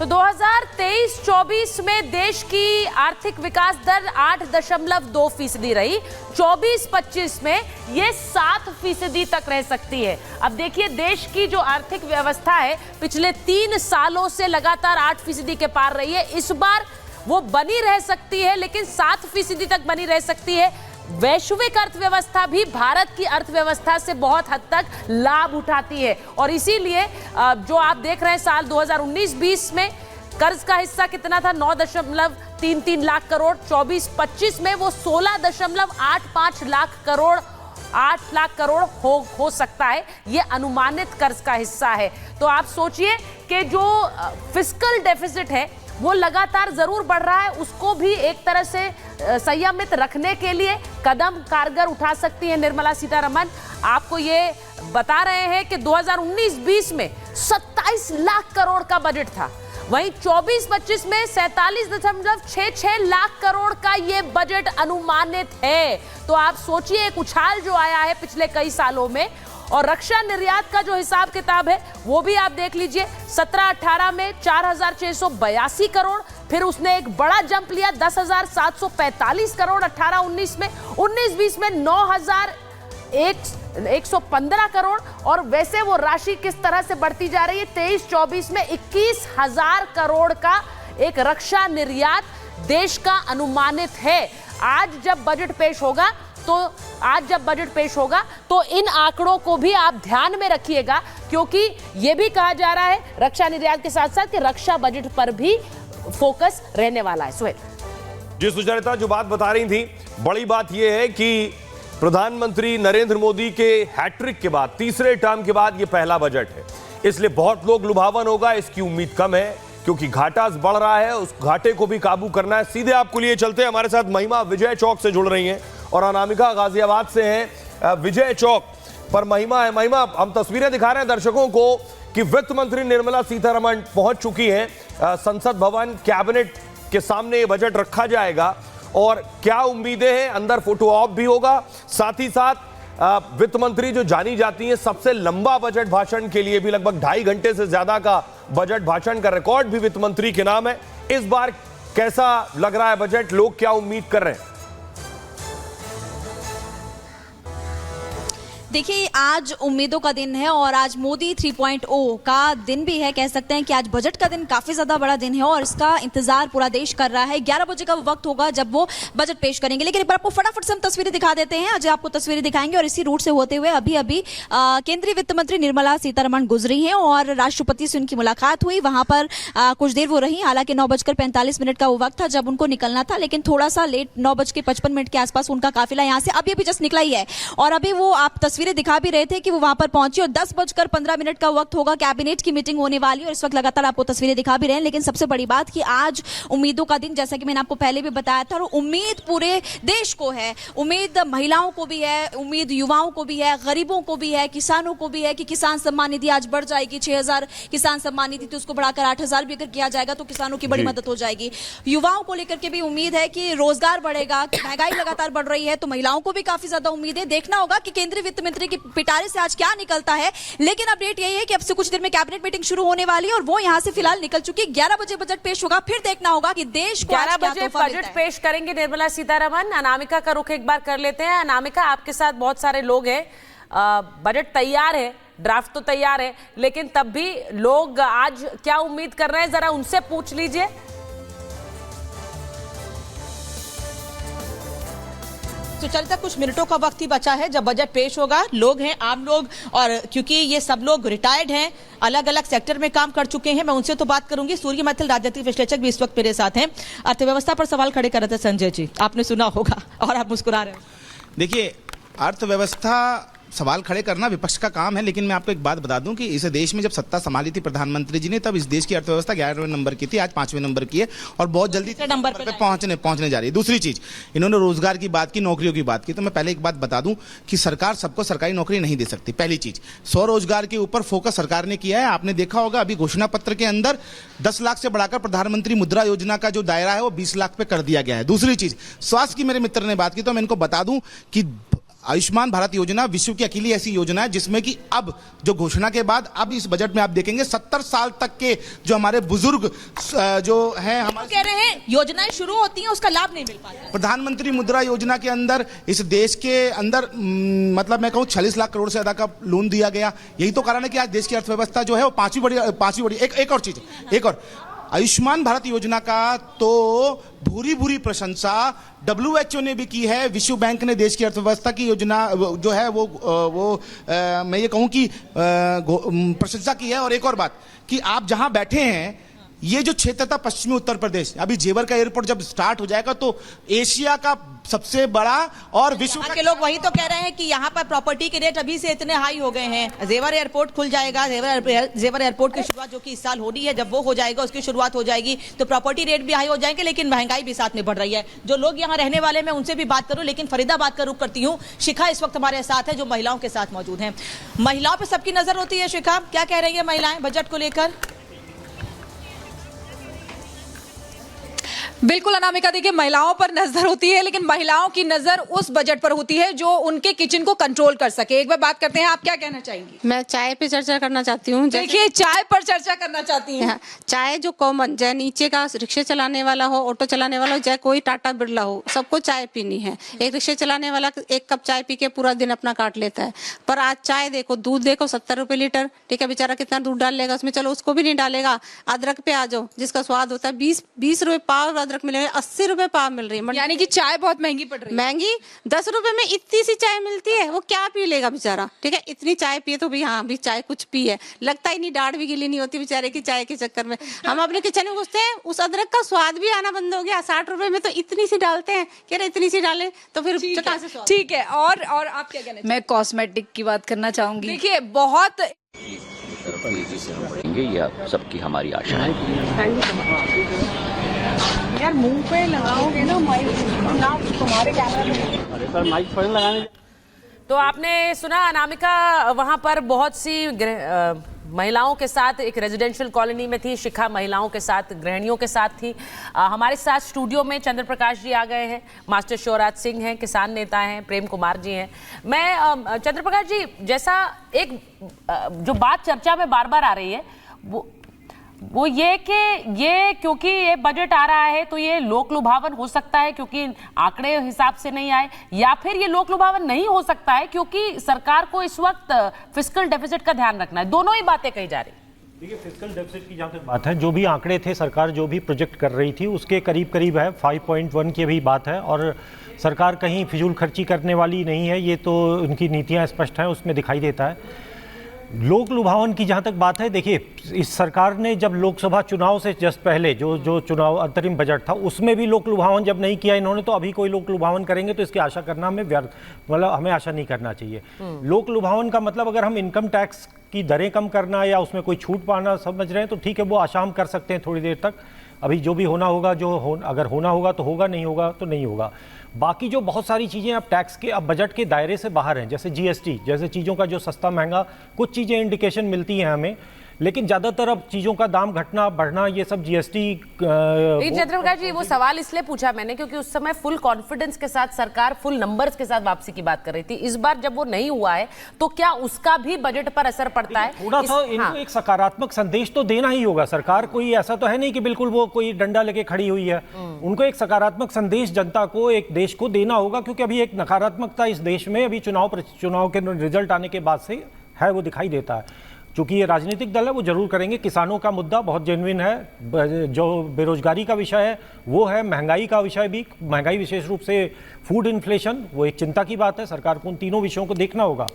तो 2023-24 में देश की आर्थिक विकास दर 8.2% रही। 24-25 में ये 7% तक रह सकती है। अब देखिए, देश की जो आर्थिक व्यवस्था है पिछले 3 सालों से लगातार 8% के पार रही है। इस बार वो बनी रह सकती है, लेकिन 7% तक बनी रह सकती है। वैश्विक अर्थव्यवस्था भी भारत की अर्थव्यवस्था से बहुत हद तक लाभ उठाती है और इसीलिए जो आप देख रहे हैं साल 2019-20 में कर्ज का हिस्सा कितना था, 9.33 लाख करोड़। 24-25 में वो 16.85 लाख करोड़, 8 लाख करोड़ हो सकता है। ये अनुमानित कर्ज का हिस्सा है। तो आप सोचिए कि जो फिस्कल डेफिसिट है वो लगातार जरूर बढ़ रहा है, उसको भी एक तरह से संयमित रखने के लिए कदम कारगर उठा सकती है निर्मला सीतारमण। आपको ये बता रहे हैं कि 2019-20 में 27 लाख करोड़ का बजट था, वहीं 24-25 में 47.66 लाख करोड़ का ये बजट अनुमानित है। तो आप सोचिए एक उछाल जो आया है पिछले कई सालों में। और रक्षा निर्यात का जो हिसाब किताब है वो भी आप देख लीजिए। 17-18 में 4,682 करोड़, फिर उसने एक बड़ा जंप लिया 10,745 करोड़ 18-19 में, 19-20 में 9,115 करोड़। और वैसे वो राशि किस तरह से बढ़ती जा रही है। 23-24 में 21,000 करोड़ का एक रक्षा निर्यात देश का अनुमानित है। आज जब बजट पेश होगा तो इन आंकड़ों को भी आप ध्यान में रखिएगा, क्योंकि यह भी कहा जा रहा है रक्षा निर्यात के साथ साथ कि रक्षा बजट पर भी फोकस रहने वाला है। सुहेल जी, सुचरिता जो बात बता रही थी, बड़ी बात यह है कि प्रधानमंत्री नरेंद्र मोदी के हैट्रिक के बाद, तीसरे टर्म के बाद, यह पहला बजट है, इसलिए बहुत लोग लुभावन होगा, इसकी उम्मीद कम है, क्योंकि घाटा बढ़ रहा है, उस घाटे को भी काबू करना है। सीधे आपको लिए चलते हैं, हमारे साथ महिमा विजय चौक से जुड़ रही हैं और अनामिका गाजियाबाद से हैं विजय चौक पर महिमा है। महिमा, हम तस्वीरें दिखा रहे हैं दर्शकों को कि वित्त मंत्री निर्मला सीतारमण पहुंच चुकी हैं संसद भवन। कैबिनेट के सामने ये बजट रखा जाएगा और क्या उम्मीदें हैं, अंदर फोटो ऑप भी होगा, साथ ही साथ वित्त मंत्री जो जानी जाती हैं सबसे लंबा बजट भाषण के लिए भी, लगभग 2.5 घंटे से ज्यादा का बजट भाषण का रिकॉर्ड भी वित्त मंत्री के नाम है। इस बार कैसा लग रहा है बजट, लोग क्या उम्मीद कर रहे हैं? देखिए, आज उम्मीदों का दिन है और आज मोदी 3.0 का दिन भी है। कह सकते हैं कि आज बजट का दिन काफी ज्यादा बड़ा दिन है और इसका इंतजार पूरा देश कर रहा है। 11 बजे का वक्त होगा जब वो बजट पेश करेंगे, लेकिन एक बार आपको फटाफट से हम तस्वीरें दिखा देते हैं। आज आपको तस्वीरें दिखाएंगे और इसी रूट से होते हुए अभी केंद्रीय वित्त मंत्री निर्मला सीतारमण गुजरी हैं और राष्ट्रपति से उनकी मुलाकात हुई। वहां पर कुछ देर वो रही, हालांकि 9:45 का वो वक्त था जब उनको निकलना था, लेकिन थोड़ा सा लेट 9:55 के आसपास उनका काफिला यहाँ से अभी जस्ट निकला ही है। और अभी वो आप तस्वीरें दिखा भी रहे थे कि वो वहां पर पहुंची और 10:15 का वक्त होगा, कैबिनेट की मीटिंग होने वाली है और इस वक्त लगातार आपको तस्वीरें दिखा भी रहे हैं। लेकिन सबसे बड़ी बात कि आज उम्मीदों का दिन, जैसा कि मैंने आपको पहले भी बताया था, और उम्मीद पूरे देश को है। उम्मीद महिलाओं को भी है, उम्मीद युवाओं को भी है, गरीबों को भी है, किसानों को भी है कि किसान सम्मान निधि आज बढ़ जाएगी। 6,000 किसान सम्मान निधि थी, उसको बढ़ाकर 8,000 भी अगर किया जाएगा तो किसानों की बड़ी मदद हो जाएगी। युवाओं को लेकर के भी उम्मीद है कि रोजगार बढ़ेगा। महंगाई लगातार बढ़ रही है तो महिलाओं को भी काफी ज्यादा उम्मीद है। देखना होगा कि केंद्रीय वित्त मंत्री की पिटारे से आज क्या निकलता है। लेकिन अपडेट यही है कि अब से कुछ देर में कैबिनेट मीटिंग शुरू होने वाली है और वो यहां से फिलहाल निकल चुकी है। 11 बजे बजट पेश होगा, फिर देखना होगा कि देश को 11 बजे बजट पेश करेंगे निर्मला सीतारमण। अनामिका का रुख एक बार कर लेते हैं। अनामिका, आपके साथ बहुत सारे लोग हैं, बजट तैयार है, ड्राफ्ट तो तैयार है, लेकिन तब भी लोग आज क्या उम्मीद कर रहे हैं, जरा उनसे पूछ लीजिए। तो चलता कुछ मिनटों का वक्त ही बचा है जब बजट पेश होगा। लोग हैं, आम लोग, और क्योंकि ये सब लोग रिटायर्ड हैं, अलग अलग सेक्टर में काम कर चुके हैं, मैं उनसे तो बात करूंगी। सूर्य मैथिल राजनीतिक विश्लेषक भी इस वक्त मेरे साथ हैं। अर्थव्यवस्था पर सवाल खड़े कर रहे थे संजय जी, आपने सुना होगा और आप मुस्कुरा रहे हैं। देखिए, अर्थव्यवस्था सवाल खड़े करना विपक्ष का काम है, लेकिन मैं आपको एक बात बता दूं कि इस देश में जब सत्ता संभाली थी प्रधानमंत्री जी ने, तब इस देश की अर्थव्यवस्था 11वें नंबर की थी, आज 5वें नंबर की है और बहुत जल्दी नंबर पे पहुंचने जा रही है। दूसरी चीज, इन्होंने रोजगार की बात की, नौकरियों की बात की, तो मैं पहले एक बात बता दूं कि सरकार सबको सरकारी नौकरी नहीं दे सकती। पहली चीज, स्वरोजगार के ऊपर फोकस सरकार ने किया है। आपने देखा होगा अभी घोषणा पत्र के अंदर 10 लाख से बढ़ाकर प्रधानमंत्री मुद्रा योजना का जो दायरा है वो 20 लाख पे कर दिया गया है। दूसरी चीज, स्वास्थ्य की मेरे मित्र ने बात की, तो मैं इनको बता दूं कि आयुष्मान भारत योजना विश्व की अकेली ऐसी योजना है जिसमें कि अब जो घोषणा के बाद अब इस बजट में आप देखेंगे 70 साल तक के जो हमारे बुजुर्ग जो हैं हमारे कह रहे हैं योजनाएं शुरू होती हैं उसका लाभ नहीं मिल पाता। प्रधानमंत्री मुद्रा योजना के अंदर इस देश के अंदर मतलब मैं कहूँ 46 लाख करोड़ से ज्यादा का लोन दिया गया। यही तो कारण है कि आज देश की अर्थव्यवस्था जो है वो पांचवी बड़ी एक और चीज एक और आयुष्मान भारत योजना का तो भूरी प्रशंसा WHO ने भी की है, विश्व बैंक ने देश की अर्थव्यवस्था की योजना जो है वो मैं ये कहूं कि प्रशंसा की है। और एक और बात कि आप जहां बैठे हैं ये जो क्षेत्र था पश्चिमी उत्तर प्रदेश, अभी जेवर का एयरपोर्ट जब स्टार्ट हो जाएगा तो एशिया का सबसे बड़ा और विश्व के लोग वही तो कह रहे हैं कि यहाँ पर प्रॉपर्टी के रेट अभी से इतने हाई हो गए हैं। जेवर एयरपोर्ट खुल जाएगा, जेवर एयरपोर्ट की शुरुआत जो कि इस साल होनी है, जब वो हो जाएगा उसकी शुरुआत हो जाएगी तो प्रॉपर्टी रेट भी हाई हो जाएंगे, लेकिन महंगाई भी साथ में बढ़ रही है। जो लोग यहाँ रहने वाले मैं उनसे भी बात करूं, लेकिन फरीदाबाद का रुख करती हूँ। शिखा इस वक्त हमारे साथ है जो महिलाओं के साथ मौजूद है। महिलाओं पर सबकी नजर होती है। शिखा, क्या कह रही है महिलाएं बजट को लेकर? बिल्कुल अनामिका, देखिए महिलाओं पर नजर होती है, लेकिन महिलाओं की नजर उस बजट पर होती है जो उनके किचन को कंट्रोल कर सके। एक बार बात करते हैं, आप क्या कहना चाहेंगी? मैं चाय पे चर्चा करना चाहती हूँ। देखिए चाय पर चर्चा करना चाहती हैं। चाय जो कॉमन, चाहे नीचे का रिक्शा चलाने वाला हो, ऑटो चलाने वाला हो, चाहे कोई टाटा बिरला हो, सबको चाय पीनी है। एक रिक्शा चलाने वाला 1 कप चाय पी के पूरा दिन अपना काट लेता है, पर आज चाय देखो, दूध देखो 70 रुपए लीटर, ठीक है, बेचारा कितना दूध डाल लेगा उसमें, चलो उसको भी नहीं डालेगा। अदरक पे आ जाओ, जिसका स्वाद होता है 20 रुपए पाव अदरक मिलेगा, 80 रुपए पाव मिल रही है। यानी कि चाय बहुत महंगी पड़ रही है। महंगी, 10 रुपए में इतनी सी चाय मिलती है, वो क्या पी लेगा बेचारा, ठीक है। इतनी चाय पिए तो भी हाँ भी चाय कुछ पी है, लगता ही नहीं, डांट भी गिली नहीं होती बेचारे की चाय के चक्कर में। हम अपने किचन में घुसते हैं, उस अदरक का स्वाद भी आना बंद हो गया। 60 रुपए में तो इतनी सी डालते हैं, कह रहे इतनी सी डाले तो फिर कहाँ से स्वाद? ठीक है, और आप क्या कहना? मैं कॉस्मेटिक की बात करना चाहूंगी। देखिए बहुत तेजी से हम बढ़ेंगे, यह सबकी हमारी आशा है। यार मुंह पे लगाओगे ना माइक, ना तुम्हारे कैमरा में। अरे सर माइक पर लगाने। तो आपने सुना अनामिका वहां पर बहुत सी महिलाओं के साथ एक रेजिडेंशियल कॉलोनी में थी। शिखा महिलाओं के साथ, गृहिणियों के साथ थी। हमारे साथ स्टूडियो में चंद्र प्रकाश जी आ गए हैं, मास्टर शिवराज सिंह हैं, किसान नेता हैं, प्रेम कुमार जी हैं। मैं चंद्र प्रकाश जी, जैसा एक जो बात चर्चा में बार बार आ रही है वो ये कि ये क्योंकि ये बजट आ रहा है तो ये लोक लुभावन हो सकता है क्योंकि आंकड़े हिसाब से नहीं आए, या फिर ये लोक लुभावन नहीं हो सकता है क्योंकि सरकार को इस वक्त फिस्कल डेफिसिट का ध्यान रखना है। दोनों ही बातें कही जा रही। देखिए, फिस्कल डेफिसिट की जहाँ तक बात है, जो भी आंकड़े थे सरकार जो भी प्रोजेक्ट कर रही थी उसके करीब है, 5.1 की भी बात है। और सरकार कहीं फिजूल खर्ची करने वाली नहीं है, ये तो उनकी नीतियाँ स्पष्ट हैं, उसमें दिखाई देता है। लोक लुभावन की जहाँ तक बात है, देखिए इस सरकार ने जब लोकसभा चुनाव से जस्ट पहले जो चुनाव अंतरिम बजट था उसमें भी लोक लुभावन जब नहीं किया इन्होंने, तो अभी कोई लोक लुभावन करेंगे तो इसकी आशा करना हमें व्यर्थ, मतलब हमें आशा नहीं करना चाहिए। लोक लुभावन का मतलब अगर हम इनकम टैक्स की दरें कम करना या उसमें कोई छूट पाना समझ रहे हैं तो ठीक है, वो आशा हम कर सकते हैं थोड़ी देर तक। अभी जो भी होना होगा, अगर होना होगा तो होगा, नहीं होगा तो नहीं होगा। बाकी जो बहुत सारी चीज़ें अब टैक्स के, अब बजट के दायरे से बाहर हैं, जैसे GST जैसे चीज़ों का जो सस्ता महंगा, कुछ चीज़ें इंडिकेशन मिलती हैं हमें, लेकिन ज्यादातर अब चीजों का दाम घटना बढ़ना ये सब GST। चंद्र प्रकाश जी, वो सवाल इसलिए पूछा मैंने क्योंकि उस समय फुल कॉन्फिडेंस के साथ सरकार फुल नंबर्स के साथ वापसी की बात कर रही थी। इस बार जब वो नहीं हुआ है तो क्या उसका भी बजट पर असर पड़ता है? थोड़ा सा इनको एक सकारात्मक संदेश तो देना ही होगा। सरकार कोई ऐसा तो है नहीं कि बिल्कुल वो कोई डंडा लेके खड़ी हुई है, उनको एक सकारात्मक संदेश जनता को, एक देश को देना होगा, क्योंकि अभी एक नकारात्मकता इस देश में अभी चुनाव के रिजल्ट आने के बाद से है, वो दिखाई देता है। चूंकि ये राजनीतिक दल है, वो जरूर करेंगे। किसानों का मुद्दा बहुत जेन्युइन है, जो बेरोजगारी का विषय है वो है, महंगाई का विषय भी, महंगाई विशेष रूप से फूड इन्फ्लेशन, वो एक चिंता की बात है। सरकार को उन तीनों विषयों को देखना होगा।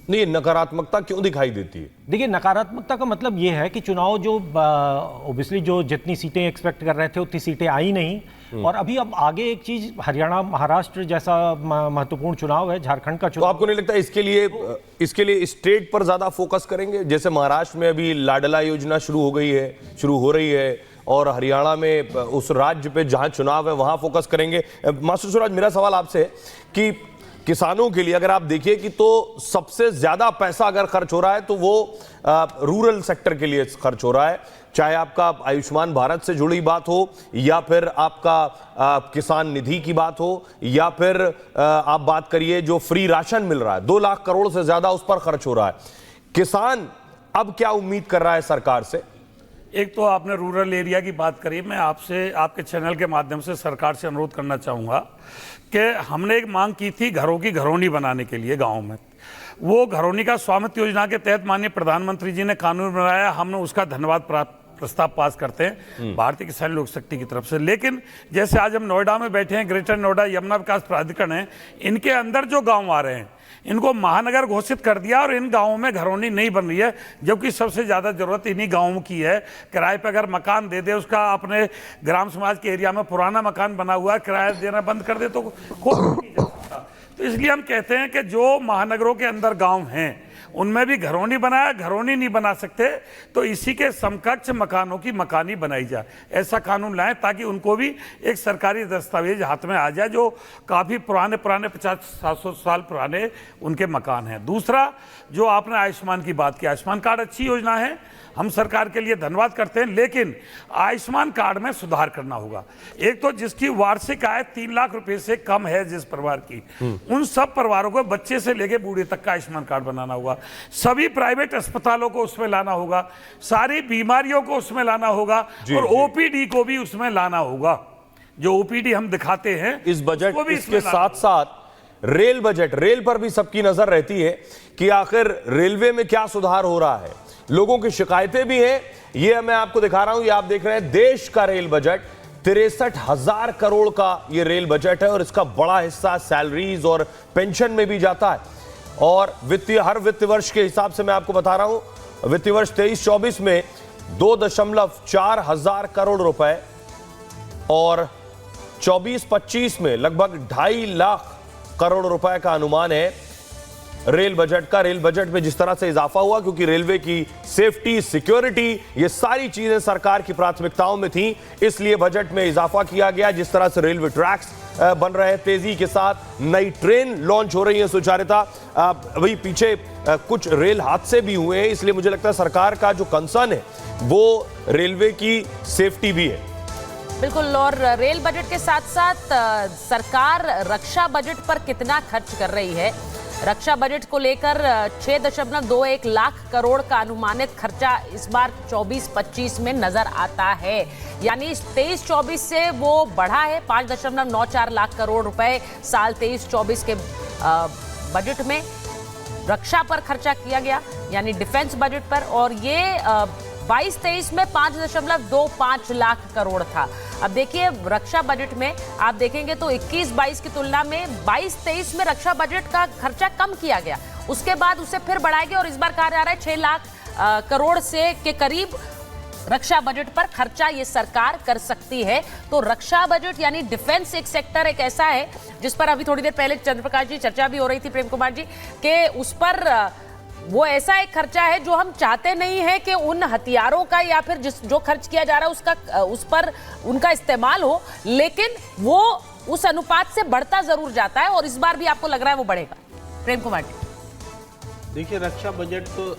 नहीं, नकारात्मकता क्यों दिखाई देती है? देखिए, नकारात्मकता का मतलब ये है कि चुनाव जो ओबियसली जो जितनी सीटें एक्सपेक्ट कर रहे थे उतनी सीटें आई नहीं, और अभी अब आगे एक चीज, हरियाणा महाराष्ट्र जैसा महत्वपूर्ण चुनाव है, झारखंड का चुनाव। तो आपको नहीं लगता इसके लिए स्टेट पर ज्यादा फोकस करेंगे? जैसे महाराष्ट्र में अभी लाडला योजना शुरू हो रही है, और हरियाणा में उस राज्य पे जहां चुनाव है वहां फोकस करेंगे। मास्टर स्वराज, मेरा सवाल आपसे है कि किसानों के लिए अगर आप देखिए कि तो सबसे ज्यादा पैसा अगर खर्च हो रहा है तो वो रूरल सेक्टर के लिए खर्च हो रहा है, चाहे आपका आयुष्मान भारत से जुड़ी बात हो या फिर आपका किसान निधि की बात हो या फिर आप बात करिए जो फ्री राशन मिल रहा है, 2 लाख करोड़ से ज्यादा उस पर खर्च हो रहा है। किसान अब क्या उम्मीद कर रहा है सरकार से? एक तो आपने रूरल एरिया की बात करी, मैं आपसे आपके चैनल के माध्यम से सरकार से अनुरोध करना चाहूँगा कि हमने एक मांग की थी घरों की घरौनी बनाने के लिए गाँव में। वो घरौनी का स्वामित्व योजना के तहत माननीय प्रधानमंत्री जी ने कानून बनाया, हमने उसका धन्यवाद प्रस्ताव पास करते हैं भारतीय किसान लोक शक्ति की तरफ से। लेकिन जैसे आज हम नोएडा में बैठे हैं, ग्रेटर नोएडा यमुना विकास प्राधिकरण है, इनके अंदर जो गाँव आ रहे हैं इनको महानगर घोषित कर दिया और इन गांवों में घरौनी नहीं बन रही है, जबकि सबसे ज़्यादा ज़रूरत इन्हीं गांवों की है। किराए पर अगर मकान दे दे, उसका अपने ग्राम समाज के एरिया में पुराना मकान बना हुआ है, किराया देना बंद कर दे तो कोई नहीं जा सकता। तो इसलिए हम कहते हैं कि जो महानगरों के अंदर गाँव हैं उनमें भी घरौनी बनाया, घरौनी नहीं बना सकते तो इसी के समकक्ष मकानों की मकानी बनाई जाए, ऐसा कानून लाएं ताकि उनको भी एक सरकारी दस्तावेज हाथ में आ जाए, जो काफ़ी पुराने 50-700 साल पुराने उनके मकान हैं। दूसरा, जो आपने आयुष्मान की बात की, आयुष्मान कार्ड अच्छी योजना है, हम सरकार के लिए धन्यवाद करते हैं, लेकिन आयुष्मान कार्ड में सुधार करना होगा। एक तो जिसकी वार्षिक आय 3 लाख रुपए से कम है जिस परिवार की, उन सब परिवारों को बच्चे से लेकर बूढ़े तक का आयुष्मान कार्ड बनाना होगा। सभी प्राइवेट अस्पतालों को उसमें लाना होगा, सारी बीमारियों को उसमें लाना होगा और ओपीडी को भी उसमें लाना होगा। जो ओपीडी हम दिखाते हैं इस बजट इसके साथ साथ रेल बजट, रेल पर भी सबकी नजर रहती है कि आखिर रेलवे में क्या सुधार हो रहा है। लोगों की शिकायतें भी हैं, ये मैं आपको दिखा रहा हूं, ये आप देख रहे हैं देश का रेल बजट 63,000 करोड़ का ये रेल बजट है और इसका बड़ा हिस्सा सैलरीज और पेंशन में भी जाता है। और हर वित्त वर्ष के हिसाब से मैं आपको बता रहा हूं, वित्तीय वर्ष 23-24 में 2.4 हजार करोड़ रुपए और 24-25 में लगभग 2.5 लाख करोड़ रुपए का अनुमान है रेल बजट का। रेल बजट में जिस तरह से इजाफा हुआ, क्योंकि रेलवे की सेफ्टी, सिक्योरिटी, ये सारी चीजें सरकार की प्राथमिकताओं में थी, इसलिए बजट में इजाफा किया गया। जिस तरह से रेलवे ट्रैक्स बन रहे हैं तेजी के साथ, नई ट्रेन लॉन्च हो रही है सुचारिता, वही पीछे कुछ रेल हादसे भी हुए हैं, इसलिए मुझे लगता है सरकार का जो कंसर्न है वो रेलवे की सेफ्टी भी है। बिल्कुल। और रेल बजट के साथ साथ सरकार रक्षा बजट पर कितना खर्च कर रही है, रक्षा बजट को लेकर 6.21 लाख करोड़ का अनुमानित खर्चा इस बार 24-25 में नजर आता है, यानी 23-24 से वो बढ़ा है। 5.94 लाख करोड़ रुपए साल 23-24 के बजट में रक्षा पर खर्चा किया गया, यानी डिफेंस बजट पर, और ये 22-23 में 5.25 लाख करोड़ था। अब देखिए रक्षा बजट में आप देखेंगे तो 21-22 की तुलना में 22-23 में रक्षा बजट का खर्चा कम किया गया, उसके बाद उसे फिर बढ़ाया गया और इस बार कहा जा रहा है 6 लाख करोड़ से के करीब रक्षा बजट पर खर्चा ये सरकार कर सकती है। तो रक्षा बजट यानी डिफेंस एक सेक्टर एक ऐसा है जिस पर अभी थोड़ी देर पहले चंद्रप्रकाश जी चर्चा भी हो रही थी, प्रेम कुमार जी, कि उस पर वो ऐसा एक खर्चा है जो हम चाहते नहीं है कि उन हथियारों का या फिर जो खर्च किया जा रहा है उस पर उनका इस्तेमाल हो, लेकिन वो उस अनुपात से बढ़ता जरूर जाता है और इस बार भी आपको लग रहा है वो बढ़ेगा। प्रेम कुमार जी, देखिए रक्षा बजट तो